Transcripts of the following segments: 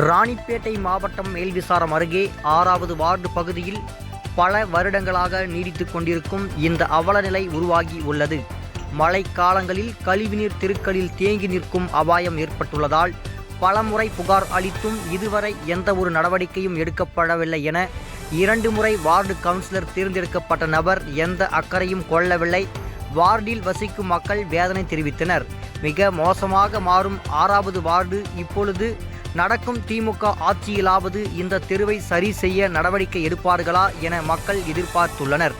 ராணிப்பேட்டை மாவட்டம் மேல்விசாரம் அருகே 6வது வார்டு பகுதியில் பல வருடங்களாக நீடித்துக் கொண்டிருக்கும் இந்த அவலநிலை உருவாகி உள்ளது. மழைக்காலங்களில் கழிவுநீர் தெருக்களில் தேங்கி நிற்கும் அபாயம் ஏற்பட்டுள்ளதால் பலமுறை புகார் அளித்தும் இதுவரை எந்த ஒரு நடவடிக்கையும் எடுக்கப்படவில்லை என 2 முறை வார்டு கவுன்சிலர் தேர்ந்தெடுக்கப்பட்ட நபர் எந்த அக்கறையும் கொள்ளவில்லை. வார்டில் வசிக்கும் மக்கள் வேதனை தெரிவித்தனர். மிக மோசமாக மாறும் 6வது வார்டு இப்பொழுது நடக்கும் திமுக ஆட்சியிலாவது இந்த தெருவை சரி செய்ய நடவடிக்கை எடுப்பார்களா என மக்கள் எதிர்பார்த்துள்ளனர்.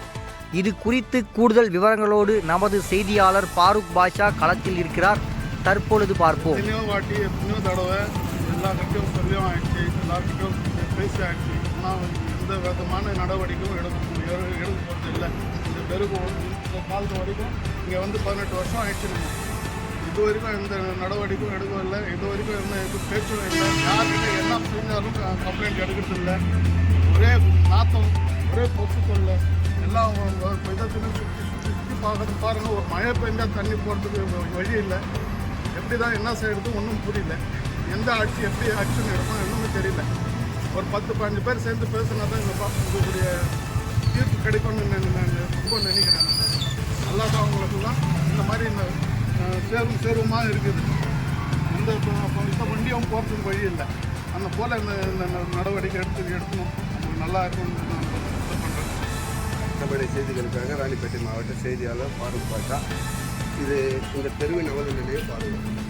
இது குறித்து கூடுதல் விவரங்களோடு நமது செய்தியாளர் பாரூக் பாஷா களத்தில் இருக்கிறார். தற்பொழுது பார்ப்போம். எந்த விதமான நடவடிக்கையும் எடுக்க போகிறது இல்லை. இந்த தெருக்கு இந்த காலத்து வரைக்கும் இங்கே 18 வருஷம் ஆயிடுச்சு. இது வரைக்கும் எந்த நடவடிக்கையும் எடுக்கவில்லை. இது வரைக்கும் எந்த பேச்சும் இல்லை. யார்கிட்ட என்ன செஞ்சாலும் கம்ப்ளைண்ட் எடுக்கிறது இல்லை. ஒரே நாத்தம், ஒரே கொசு தொல்லை. எல்லாம் விதத்துலையும் சுற்றி பாருங்கள். ஒரு மழை பெஞ்சால் தண்ணி போகிறதுக்கு வழி இல்லை. எப்படி தான் என்ன செய்கிறது ஒன்றும் புரியல. எந்த ஆட்சி எப்படி ஆக்ஷன் எடுக்கணும் இன்னுமே தெரியல. ஒரு 10-15 பேர் சேர்ந்து பேசினா தான் உங்களுடைய தீர்ப்பு கிடைக்கும்னு நான் ரொம்ப நினைக்கிறேன். நல்லா தான் அவங்களுக்குலாம் இந்த மாதிரி இந்த சேருமாக இருக்குது. இந்த வண்டியும் போகிறதுக்கு வழி இல்லை. அந்த போல் இந்த நடவடிக்கை எடுக்கணும். உங்களுக்கு நல்லா இருக்கும்னு நான் இது பண்ணுறேன். மற்றபடி செய்திகளுக்காக ராணிப்பேட்டை மாவட்ட செய்தியாளர் பாரூக் பாஷா. இது இந்த தெருவின் அவல நிலையை பாருங்கள்.